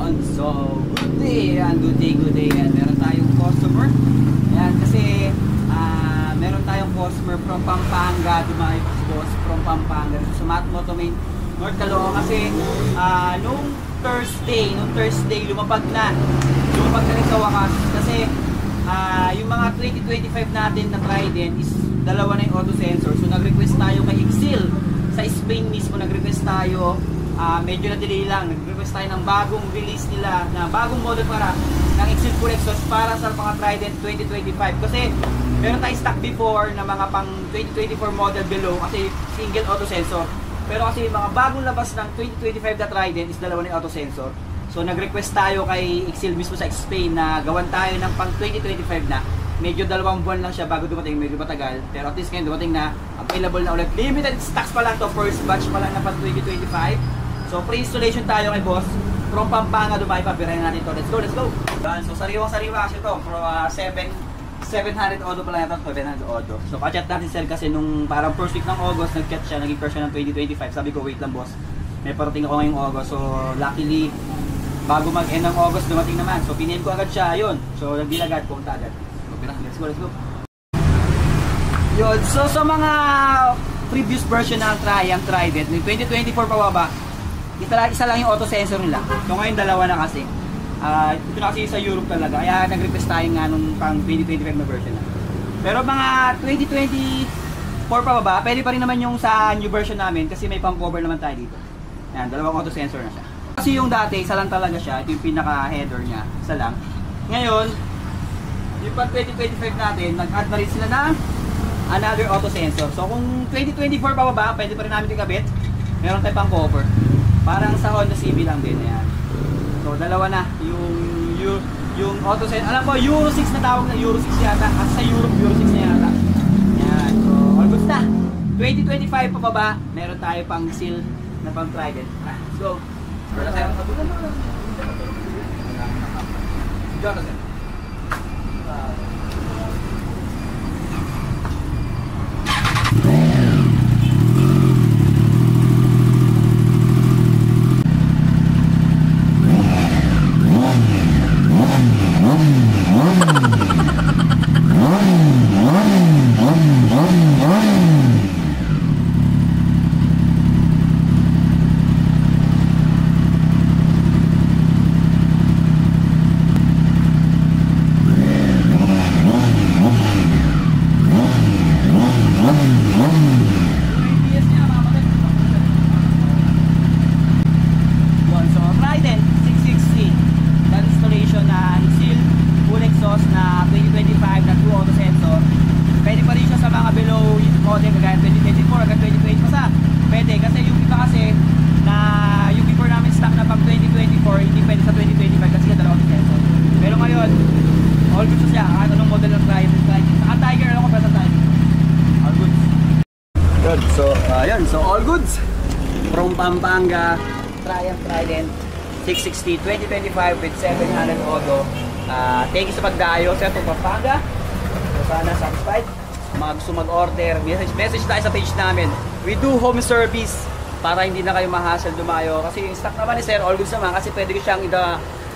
Yun, so good day and good day, good day. Yan, meron tayong customer. Yan, kasi meron tayong customer from Pampanga, dumayo si boss from Pampanga sa Matmo to main North Caloocan kasi nung Thursday lumapag na rin sa wakas kasi yung mga 2025 natin na Trident is dalawa na yung auto sensor. So nag-request tayo kay Exil sa Spain mismo, nag-request tayo. Medyo na delay lang, nag-request tayo ng bagong release nila, na bagong model para ng Exil Full Exhaust para sa mga Trident 2025 kasi meron tayong stock before na mga pang 2024 model below kasi single auto sensor, pero kasi mga bagong labas ng 2025 na Trident is dalawa na yung auto sensor. So nag-request tayo kay Exil mismo sa Spain na gawan tayo ng pang 2025 na. Medyo 2 buwan lang siya bago dumating, medyo matagal, pero at least ngayon dumating na, available na ulit. Limited stocks pa lang to, first batch pa lang na pang 2025. So pre-installation tayo kay boss from Pampanga, Dubai. Papirahin natin to. Let's go, let's go. So sariwang-sariwa kasi to, from 700 odo pa lang ito, 700 odo. So pa-chat natin sir kasi nung parang first week ng August nag-chat siya, naging version ng 2025. Sabi ko wait lang boss, may parating ako ngayong August. So luckily bago mag-end ng August dumating naman. So piname ko agad siya, ayun. So nagbil agad, punta agad. Let's go, let's go. Yun, so sa mga previous version ng Trident, yung 2024 pababa, isa lang yung auto sensor nila. So ngayon dalawa na kasi. Ito na kasi sa Europe talaga, kaya nag-request tayo nga nung pang 2025 na version na. Pero mga 2024 pababa, pwede pa rin naman yung sa new version namin kasi may pang cover naman tayo dito. Yan, dalawang auto sensor na siya. Kasi yung dati, isa lang talaga siya, ito yung pinaka-header niya, isa lang. Ngayon, yung pang 2025 natin, nag-add na rin sila ng another auto sensor. So kung 2024 pababa, pwede pa rin namin ikabit. Meron tayo pang cover. Parang sa Honda CB lang din. Ayan. So dalawa na. Yung auto sensor. Alam mo, Euro 6 na tawag na, Euro 6 yata. At sa Europe, Euro 6 na yata. Ayan. So all goods na. 2025 pababa, meron tayo pang seal na pang Trident. Let's go. Jonathan. So all goods from Pampanga, Triumph Trident 660 2025 with 700 odo. Thank you sa pagdayo sa itong Pampanga. So sana satisfied. Mga gusto mag-order, message tayo sa page namin. We do home service para hindi na kayo ma-hassle dumayo. Kasi yung stock naman ni Sir, all goods naman kasi pwede ko siyang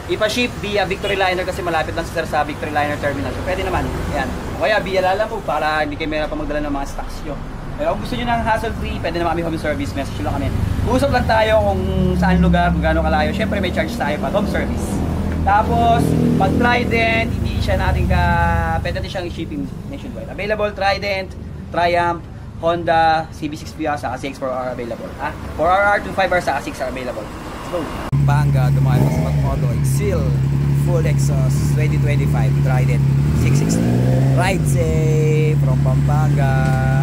ipa-ship via Victory Liner kasi malapit lang si Sir sa Victory Liner Terminal. So pwede naman. Yan. O kaya via Lalamove para hindi kayo meron pa magdala ng mga stocks nyo. Pero kung gusto nyo ng hassle-free, pwede naman kami home service, message lang kami. Usap lang tayo kung saan lugar, kung gaano kalayo. Siyempre may charge tayo pa, home service. Tapos, pag Trident, hindi siya natin pwede natin siyang i-shipping nationwide. Available Trident, Triumph, Honda, CB6 Piazza, CX4R available. 4RR to 5R sa 6 are available. Let's go! Pampanga, dumayo sa Matmoto, Exil, Full Exhaust, 2025, Trident, 660. Ride safe from Pampanga!